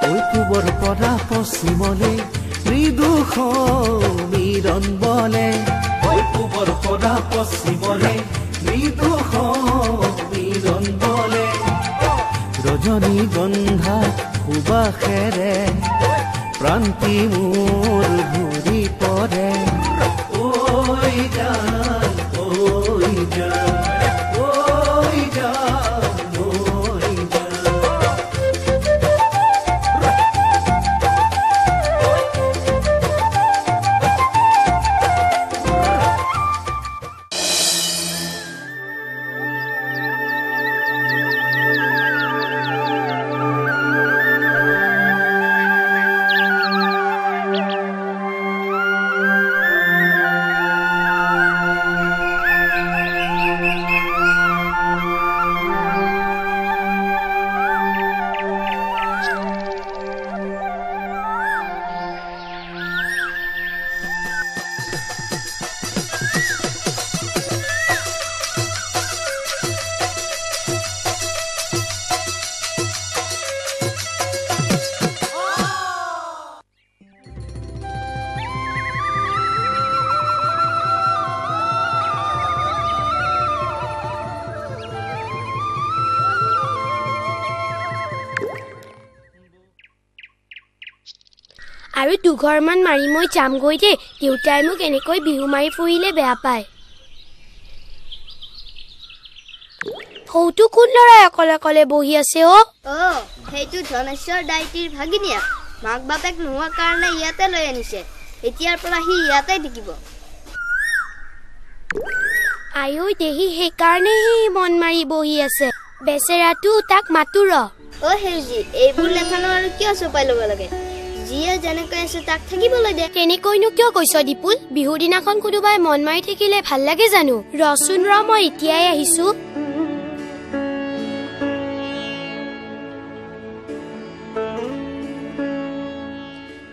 ঐ পূবৰ পৰা পশ্চিমলে মৃদু সমীৰণ বলে ঐ পূবৰ পৰা পশ্চিমলে মৃদু সমীৰণ বলে ৰজনী গন্ধা সুবাসেৰে প্ৰান্তি মোৰ ভৰি পৰে ঐ জান ঐ জান আৰু দুঘৰমান মাৰি মই যামগৈ দে দেউতাই মোক এনেকৈ বিহু মাৰি ফুৰিলে বেয়া পায় সৌটো কোন ল'ৰাই অকলে অকলে বহি আছে সেইটো ধনেশ্বৰ দাইটিৰ ভাগিনীয়া মাক বাপেক নোহোৱাৰ কাৰণে ইয়াতে লৈ আনিছে এতিয়াৰ পৰা সি ইয়াতে থাকিব আয়ো দেহি সেইকাৰণে সি মন মাৰি বহি আছে বেচেৰাটো তাক মাতো সেউজী এইবোৰ লেখানো আৰু কিয় চপাই ল'ব লাগে যিয়ে যেনেকৈ আছে তাক থাকিবলৈ দে তেনেকৈনো কিয় কৈছ দীপুল বিহু দিনাখন কোনোবাই মন মাৰি থাকিলে ভাল লাগে জানো ৰচোন মই এতিয়াই আহিছো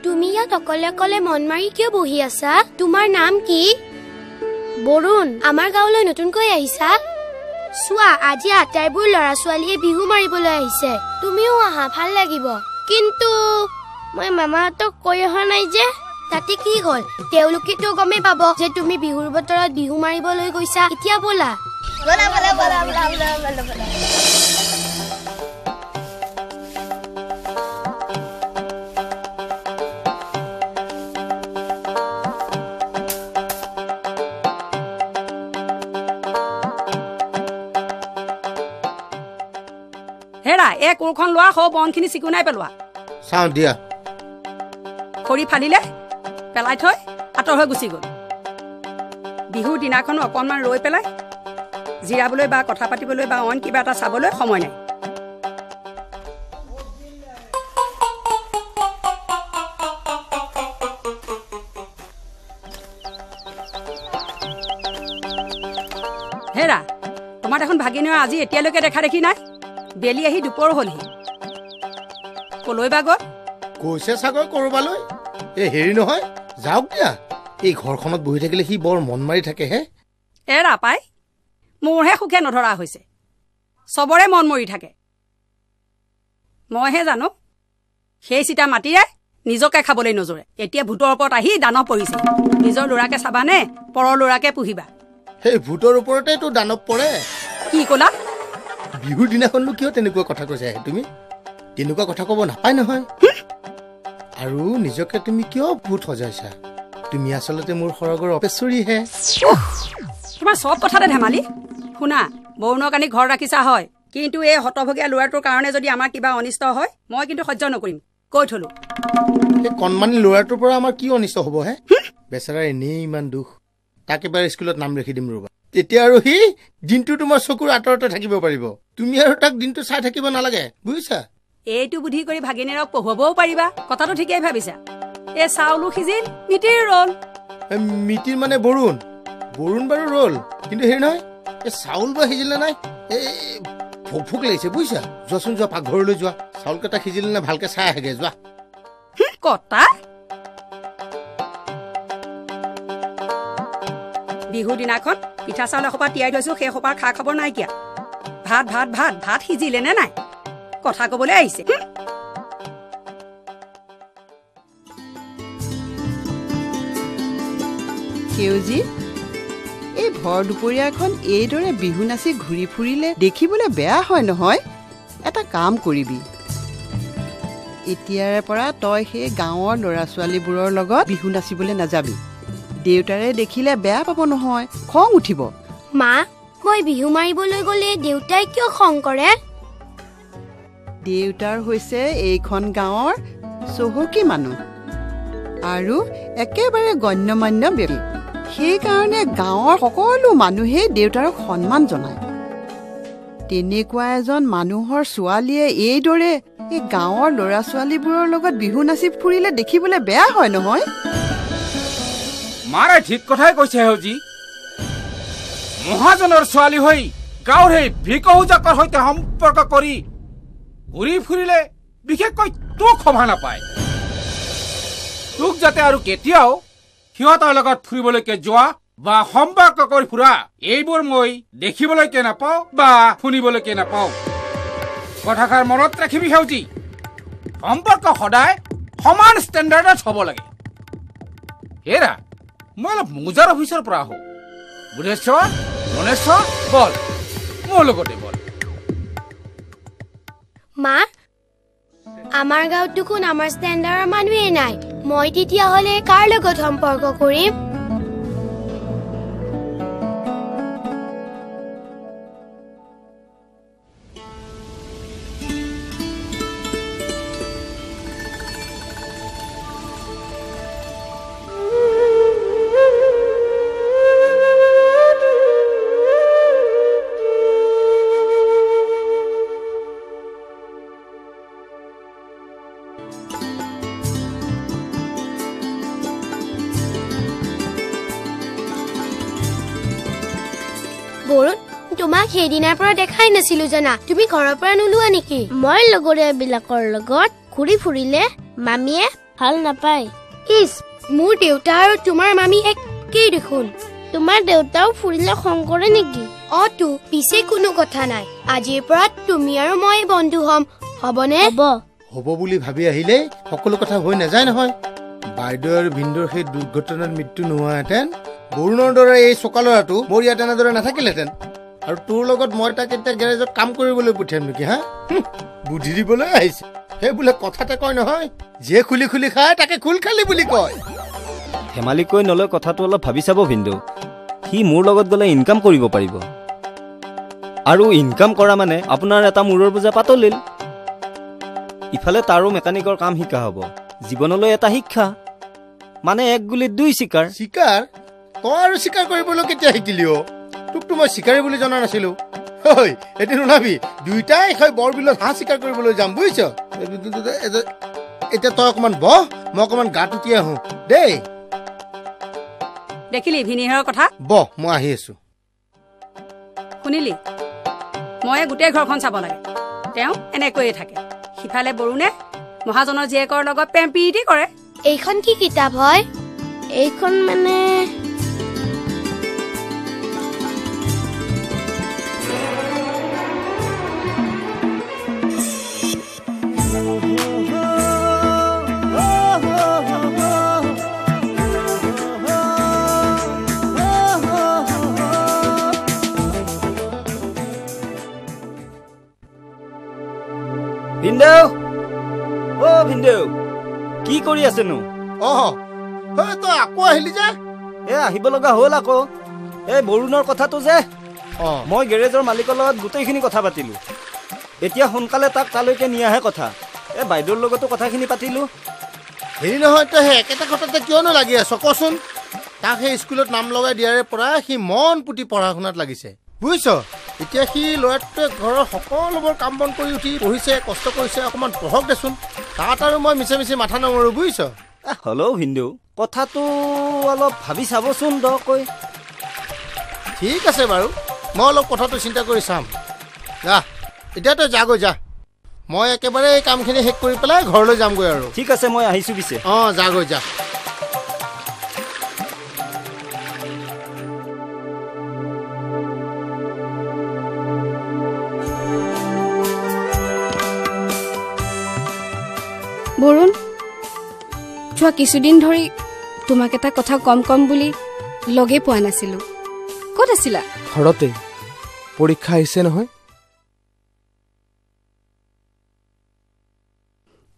তুমি ইয়াত অকলে অকলে মন মাৰি কিয় বহি আছা তোমাৰ নাম কি বৰুণ আমাৰ গাঁৱলৈ নতুনকৈ আহিছা চোৱা আজি আটাইবোৰ ল'ৰা ছোৱালীয়ে বিহু মাৰিবলৈ আহিছে তুমিও আহা ভাল লাগিব কিন্তু মই মামাহঁতক কৈ অহা নাই যে তাতে কি হ'ল তেওঁলোকেতো গমেই পাব যে তুমি বিহুৰ বতৰত বিহু মাৰিবলৈ গৈছা এতিয়া বলা হেৰা এই কোৰখন লোৱা সৌ বনখিনি চিকুনাই পেলোৱা চাওঁ দিয়া খৰি ফালিলে পেলাই থৈ আঁতৰ হৈ গুচি গ'ল বিহুৰ দিনাখনো অকণমান ৰৈ পেলাই জিৰাবলৈ বা কথা পাতিবলৈ বা অইন কিবা এটা চাবলৈ সময় নাই হেৰা তোমাৰ দেখোন ভাগিনীয়ে আজি এতিয়ালৈকে দেখা দেখি নাই বেলি আহি দুপৰ হ'লহি কলৈ বা গ'ল কৈছে চাগৈ কৰবালৈ হেৰি নহয় যাওক দিয়া এই ঘৰখনত বহি থাকিলে সি বৰ মন মাৰি থাকে হে এৰা পাই মোৰহে সুখে নধৰা হৈছে চবৰে মন মৰি থাকে মইহে জানো সেই চিতা মাতিৰে নিজকে খাবলৈ নজৰে এতিয়া ভূতৰ ওপৰত আহি দানৱ পৰিছে নিজৰ ল'ৰাকে চাবানে পৰৰ ল'ৰাকে পুহিবা সেই ভূতৰ ওপৰতেতো দানৱ পৰে কি ক'লা বিহুৰ দিনাখননো কিয় তেনেকুৱা কথা কৈছা তুমি তেনেকুৱা কথা ক'ব নাপায় নহয় আৰু নিজকে তুমি কিয় ভূত সজাইছা তুমি আচলতে মোৰ সৰগৰ অপেশ্বৰীহে তোমাৰ চব কথাতে ধেমালি শুনা বৰুণক আনি ঘৰ ৰাখিছা হয় কিন্তু এই হতভগীয়া ল'ৰাটোৰ কাৰণে যদি আমাৰ কিবা অনিষ্ট হয় মই কিন্তু সহ্য নকৰিম কৈ থলো এই কণমানি ল'ৰাটোৰ পৰা আমাৰ কি অনিষ্ট হ'ব হে বেচেৰাৰ এনেই ইমান দুখ তাক এবাৰ স্কুলত নাম লিখি দিম ৰ'বা তেতিয়া আৰু সি দিনটো তোমাৰ চকুৰ আঁতৰতে থাকিব পাৰিব তুমি আৰু তাক দিনটো চাই থাকিব নালাগে বুজিছা এইটো বুদ্ধি কৰি ভাগিনীৰক পঢ়ুৱাবও পাৰিবা কথাটো ঠিকেই ভাবিছা এই চাউলো সিজিল মিতিৰ ৰল মিতিৰ মানে বৰুণ বাৰু ৰল কিন্তু হেৰি নহয় এই চাউল বা সিজিলে নাই এই ভোক লাগিছে বুজিছা যোৱাচোন যোৱা পাকঘৰলৈ যোৱা চাউলকেইটা সিজিলে নে ভালকে চাই আহেগে যোৱা কটা বিহুৰ দিনাখন পিঠা চাউল এসোপা তিয়াই থৈছো সেই সোপাৰ খা খবৰ নাইকিয়া ভাত ভাত ভাত ভাত সিজিলে নে নাই কথা কবলৈ আহিছে সেউজী, এই ভৰ দুপৰীয়াখন এইদৰে বিহু নাচি ঘূৰি ফুৰিলে দেখিবলৈ বেয়া হয় নহয়। এটা কাম কৰিবি, এতিয়াৰে পৰা তই সেই গাঁৱৰ ল'ৰা ছোৱালীবোৰৰ লগত বিহু নাচিবলৈ নাযাবি। দেউতাৰে দেখিলে বেয়া পাব নহয়, খং উঠিব। মা, মই বিহু মাৰিবলৈ গ'লে দেউতাই কিয় খং কৰে? দেউতাৰ হৈছে এইখন গাঁৱৰ চহকী মানুহ আৰু একেবাৰে গণ্যমান্য ব্যক্তি। সেইকাৰণে গাঁৱৰ সকলো মানুহেই দেউতাৰক সন্মান জনায়। তেনেকুৱা এজন মানুহৰ ছোৱালীয়ে এইদৰে এই গাঁৱৰ ল'ৰা ছোৱালীবোৰৰ লগত বিহু নাচি ফুৰিলে দেখিবলৈ বেয়া হয় নহয়। মাৰে ঠিক কথাই কৈছে সেউজী। মহাজনৰ ছোৱালী হৈ গাঁৱৰ সেই ভিকহুজাকৰ সৈতে সম্পৰ্ক কৰি ঘূৰি ফুৰিলে বিশেষকৈ তোক সভা নাপায়। তোক যাতে আৰু কেতিয়াও সিহঁতৰ লগত ফুৰিবলৈকে যোৱা বা সম্পৰ্ক কৰি ফুৰা এইবোৰ মই দেখিবলৈকে নাপাওঁ বা শুনিবলৈকে নাপাওঁ। কথাষাৰ মনত ৰাখিবি সেউজী, সম্পৰ্ক সদায় সমান ষ্টেণ্ডাৰ্ডত হ'ব লাগে। হেৰা, মই অলপ মোজাৰ অফিচৰ পৰা আহোঁ। বুধেশ্বৰ, গণেশ্বৰ, বল মোৰ লগতে বল। মা, আমাৰ গাঁৱত দেখোন আমাৰ ষ্টেণ্ডাৰ্ডৰ মানুহেই নাই। মই তেতিয়াহ'লে কাৰ লগত সম্পৰ্ক কৰিম? বৰুণ, তোমাক সেইদিনাৰ পৰা দেখাই নাছিলো জানা। তুমি ঘৰৰ পৰা নোলোৱা নেকি? মই লগৰীয়াবিলাকৰ লগত ঘূৰি ফুৰিলে মামীয়ে ভাল নাপায়। ইচ, মোৰ দেউতা আৰু তোমাৰ মামী একেই দেখোন। তোমাৰ দেউতাও ফুৰিলে খং কৰে নেকি? অতো, পিছে কোনো কথা নাই। আজিৰ পৰা তুমি আৰু মই বন্ধু হ'ম, হ'বনে? হ'ব বুলি ভাবি আহিলে সকলো কথা হৈ নাযায় নহয়। বাইদেউ আৰু ভিন্দৰ সেই দুৰ্ঘটনাত মৃত্যু নোহোৱাহেঁতেন বৰুণৰ দৰে এই চোকা ল'ৰাটো মোৰ ইয়াত এনেদৰে নাথাকিলেহেঁতেন। আৰু তোৰ লগত মই তাক এতিয়া গেৰেজত কাম কৰিবলৈ পঠিয়াম নেকি? হা, বুদ্ধি দিবলৈ আহিছে। সেই বোলে কথাতে কয় নহয়, যে খুলি খুলি খায় তাকে খোল খালি বুলি কয়। ধেমালি কৈ নলয় কথাটো অলপ ভাবি চাব ভিন্দু। সি মোৰ লগত গ'লে ইনকাম কৰিব পাৰিব, আৰু ইনকাম কৰা মানে আপোনাৰ এটা মূৰৰ বোজা পাতলিল। ইফালে তাৰো মেকানিকৰ কাম শিকা হ'ব, জীৱনলৈ এটা শিক্ষা। মানে এক গুলিত দুই চিকাৰ। চিকাৰ? তই আৰু চিকাৰ কৰিবলৈ কেতিয়া শিকিলি? তোকতো মই চিকাৰী বুলি জনা নাছিলো। এদিন ওলাবি, দুইটাই বৰ বিলত হাঁহ চিকাৰ কৰিবলৈ যাম, বুজিছ? এতিয়া তই অকমান বহ, মই অকমান গাত উঠি আহো দেই। দেখিলি ভিনিহাৰৰ কথা? বহ, মই আহি আছো। শুনিলি, মই গোটেই ঘৰখন চাব লাগে। তেওঁ এনেকৈয়ে থাকে। সিফালে বৰুণে মহাজনৰ জীয়েকৰ লগত প্ৰেম প্ৰীতি কৰে। এইখন কি কিতাপ হয়? এইখন মানে ভিন্দৌ, অ ভিন্দৌ, কি কৰি আছেনো? তই আকৌ আহিলি যে? আহিব লগা হ'ল আকৌ। এই বৰুণৰ কথাটো যে, মই গেৰেজৰ মালিকৰ লগত গোটেইখিনি কথা পাতিলো। এতিয়া সোনকালে তাক তালৈকে নিয়াহে কথা। বাইদেউৰ লগতো কথাখিনি পাতিলো। হেৰি নহয়, তই সেই একেটা কথাতে কিয়নো লাগি আছ কচোন? তাক সেই স্কুলত নাম লগাই দিয়াৰে পৰা সি মন পুতি পঢ়া শুনাত লাগিছে, বুজিছ? এতিয়া সি ল'ৰাটোৱে ঘৰৰ সকলোবোৰ কাম বন কৰি উঠি পঢ়িছে, কষ্ট কৰিছে। অকণমান পঢ়ক দেচোন। তাত আৰু মই মিছে মিছে মাথা নমৰো, বুজিছ? হ'লেও ভিন্দৌ, কথাটো অলপ ভাবি চাবচোন দকৈ। ঠিক আছে বাৰু, মই অলপ কথাটো চিন্তা কৰি চাম। যা, এতিয়া তই যাগৈ যা। মই একেবাৰে এই কামখিনি শেষ কৰি পেলাই ঘৰলৈ যামগৈ আৰু। ঠিক আছে, মই আহিছো পিছে। যাগৈ যা। বৰুণ, যোৱা কিছুদিন ধৰি তোমাক এটা কথা কম বুলি লগে পোৱা নাছিলো ক'ত আছিলা ঘৰতে পৰীক্ষা আহিছে নহয়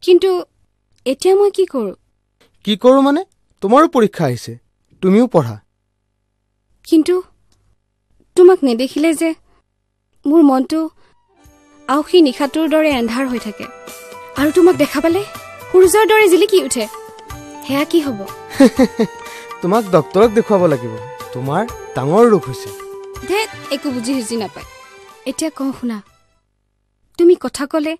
কিন্তু এতিয়া মই কি কৰো মানে তোমাৰো পৰীক্ষা আহিছে তুমিও পঢ়া কিন্তু তোমাক নেদেখিলে যে মোৰ মনটো আউখি নিখাটোৰ দৰে এন্ধাৰ হৈ থাকে আৰু তোমাক দেখা পালে সূৰ্যৰ দৰে জিলিকি উঠে হেয়া কি হ'ব তোমাক ডক্টৰক দেখুৱাব লাগিব তোমাৰ ডাঙৰ ৰোগ হৈছে ধেত একো বুজি নাপায় এতিয়া কওঁ শুনা তুমি কথা ক'লে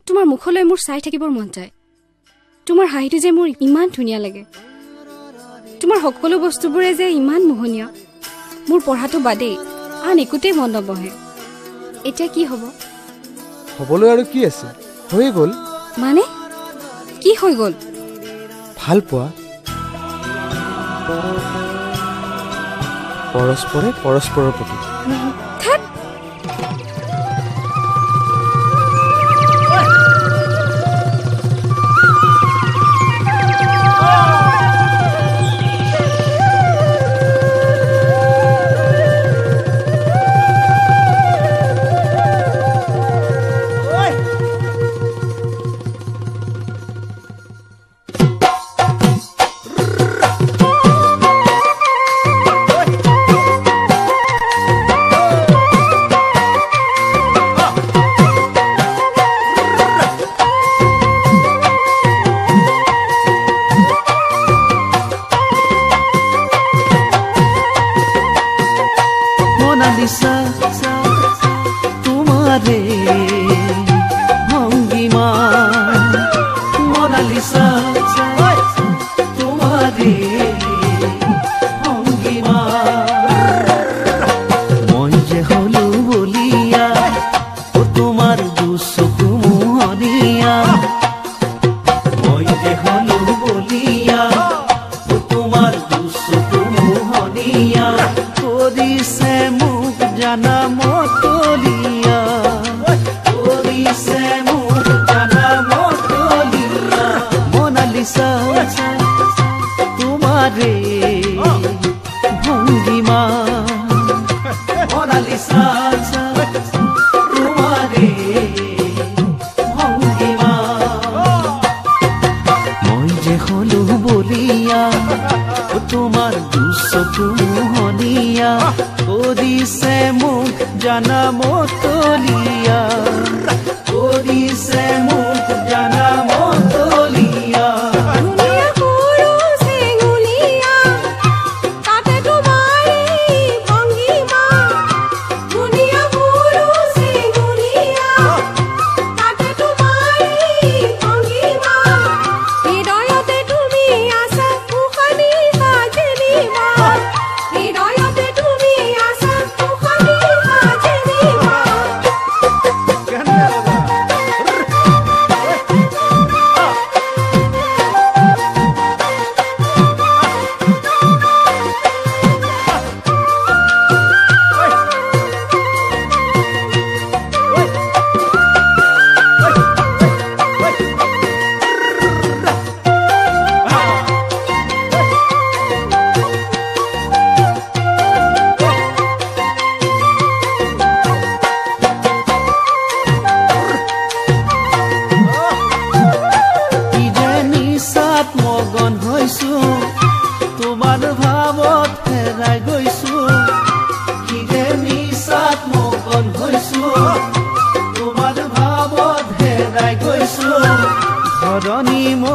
তোমাৰ মুখলৈ মোৰ চাই থাকিবৰ মন যায় তোমাৰ হাঁহিটো যে মোৰ ইমান ধুনীয়া লাগে তোমাৰ সকলো বস্তুবোৰে যে ইমান মোহনীয় মোৰ পঢ়াটো বাদেই আন একোতেই মন নবহে এতিয়া কি হ'ব হ'বলৈ আৰু কি আছে হৈ গ'ল মানে কি হৈ গ'ল ভাল পোৱা পৰস্পৰে পৰস্পৰৰ প্ৰতি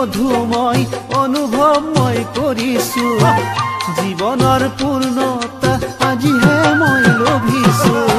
মধুময় অনুভৱ মই কৰিছো জীৱনৰ পূৰ্ণতা আজিহে মই লভিছো